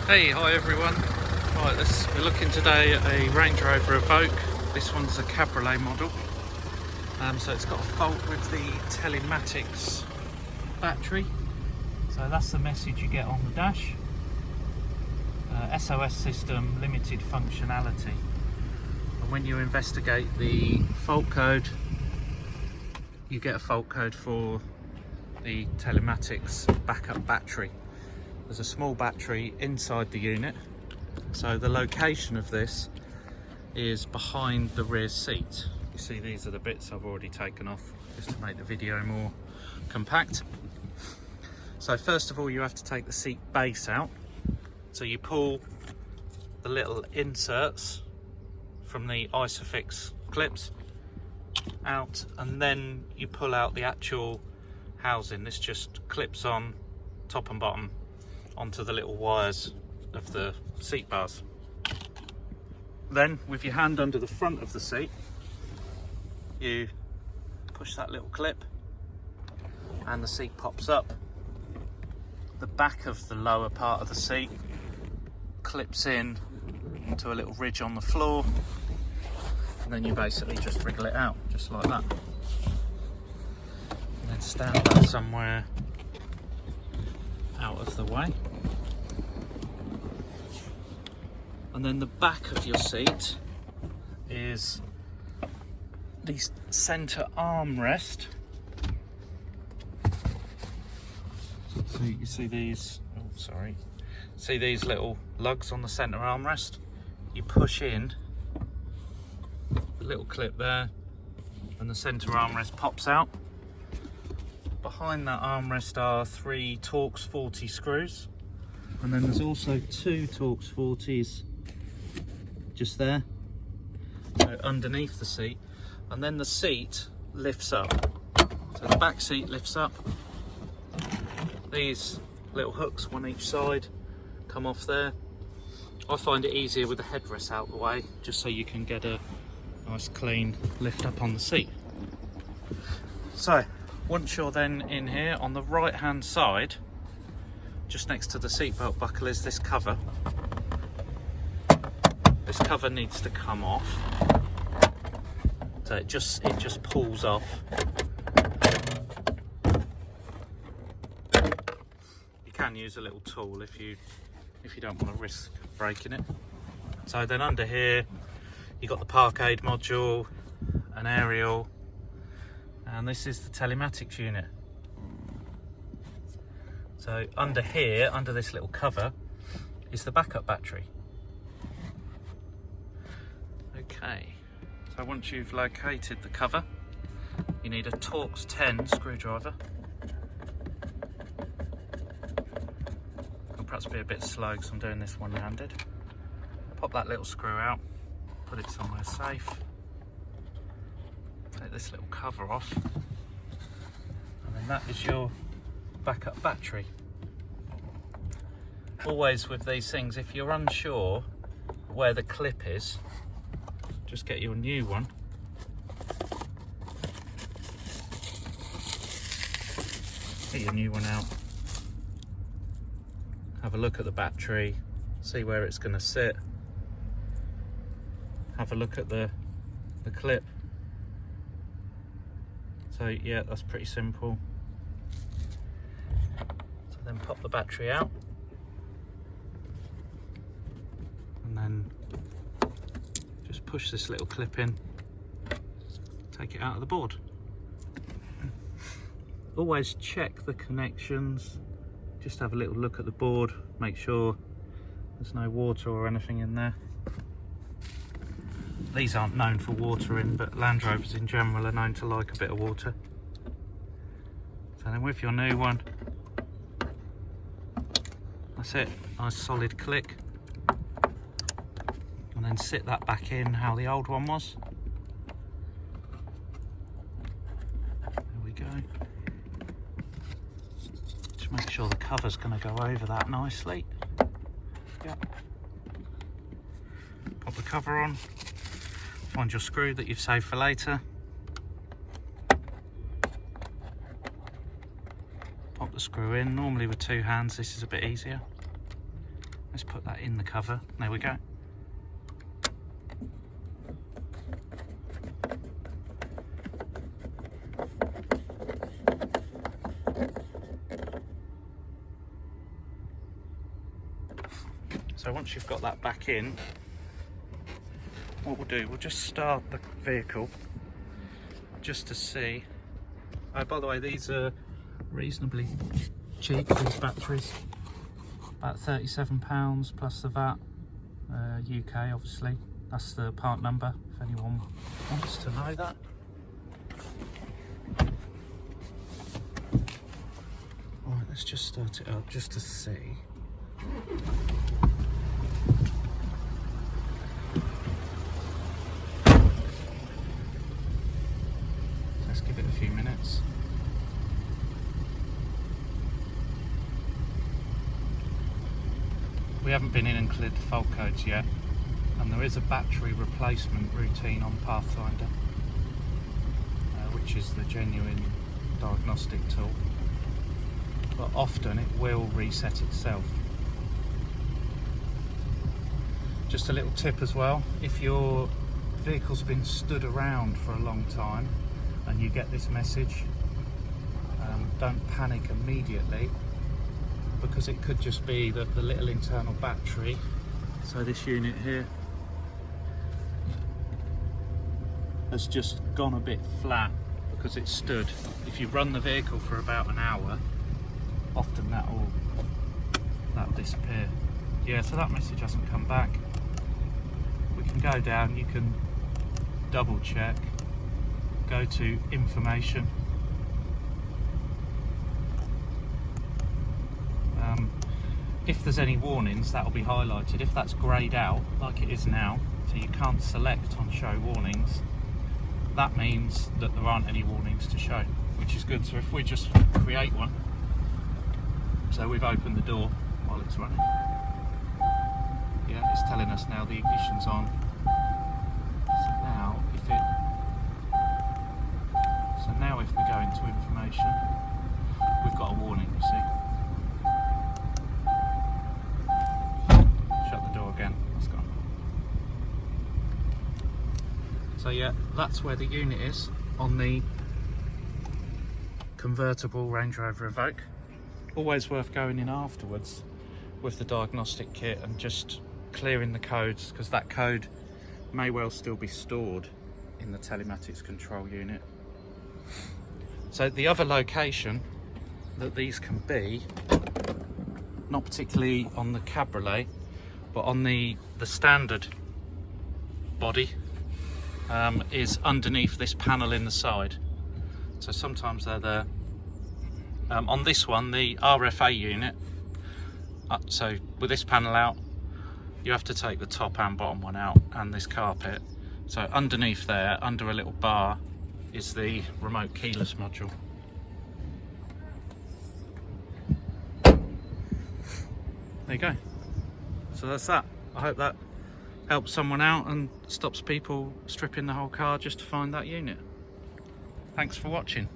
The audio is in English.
Hey, hi everyone. Right, we're looking today at a Range Rover Evoque. This one's a cabriolet model. So it's got a fault with the telematics battery. So that's the message you get on the dash. SOS system, limited functionality. And when you investigate the fault code, you get a fault code for the telematics backup battery. There's a small battery inside the unit, so the location of this is behind the rear seat. You see, these are the bits I've already taken off just to make the video more compact. So first of all, you have to take the seat base out. So you pull the little inserts from the Isofix clips out, and then you pull out the actual housing. This just clips on top and bottom onto the little wires of the seat bars. Then with your hand under the front of the seat, you push that little clip and the seat pops up. The back of the lower part of the seat clips in to a little ridge on the floor, and then you basically just wriggle it out just like that, and then stand that somewhere out of the way. And then the back of your seat is the center armrest. So you see these, see these little lugs on the center armrest? You push in the little clip there and the center armrest pops out. Behind that armrest are 3 Torx 40 screws, and then there's also 2 Torx 40s just there, so underneath the seat. And then the seat lifts up, so the back seat lifts up. These little hooks, one each side, come off there. I find it easier with the headrest out the way, just so you can get a nice clean lift up on the seat. So once you're then in here, on the right hand side, just next to the seatbelt buckle, is this cover. This cover needs to come off, so it just pulls off. You can use a little tool if you don't want to risk breaking it. So then under here you've got the park aid module, an aerial, and this is the telematics unit. So under here, under this little cover, is the backup battery. Okay, so once you've located the cover, you need a Torx 10 screwdriver. I'll perhaps be a bit slow because I'm doing this one-handed. Pop that little screw out, put it somewhere safe. Take this little cover off, and then that is your backup battery. Always with these things, if you're unsure where the clip is, just get your new one. Get your new one out. Have a look at the battery, see where it's going to sit. Have a look at the clip. So yeah, that's pretty simple. So then pop the battery out, and then just push this little clip in, take it out of the board. Always check the connections, just have a little look at the board, make sure there's no water or anything in there. These aren't known for watering, but Land Rovers in general are known to like a bit of water. So then with your new one, that's it, nice solid click. And then sit that back in how the old one was. There we go. Just make sure the cover's going to go over that nicely. Yep. Pop the cover on. Find your screw that you've saved for later. Pop the screw in. Normally with 2 hands this is a bit easier. Let's put that in the cover. There we go. So once you've got that back in, what we'll do, we'll just start the vehicle just to see. Oh, by the way, these are reasonably cheap, these batteries. About £37 plus the VAT, UK obviously. That's the part number if anyone wants to know that. Alright, let's just start it up just to see. Let's give it a few minutes. We haven't been in and cleared the fault codes yet, and there is a battery replacement routine on Pathfinder, which is the genuine diagnostic tool, but often it will reset itself. Just a little tip as well, if your vehicle's been stood around for a long time and you get this message, don't panic immediately, because it could just be that the little internal battery, so this unit here, has just gone a bit flat because it stood. If you run the vehicle for about an hour, often that'll disappear. Yeah, so that message hasn't come back. We can go down, you can double check, go to information. If there's any warnings, that'll be highlighted. If that's greyed out, like it is now, so you can't select on show warnings, that means that there aren't any warnings to show, which is good. So if we just create one, so we've opened the door while it's running. Yeah, it's telling us now the ignition's on. So now if we go into information, we've got a warning, you see. Again, that's gone. So yeah, that's where the unit is on the convertible Range Rover Evoque. Always worth going in afterwards with the diagnostic kit and just clearing the codes, because that code may well still be stored in the Telematics Control Unit. So the other location that these can be, not particularly on the cabriolet, but on the standard body, is underneath this panel in the side. So sometimes they're there. On this one, the RFA unit, so with this panel out, you have to take the top and bottom one out, and this carpet. So underneath there, under a little bar, is the remote keyless module. There you go. So that's that. I hope that helps someone out and stops people stripping the whole car just to find that unit. Thanks for watching.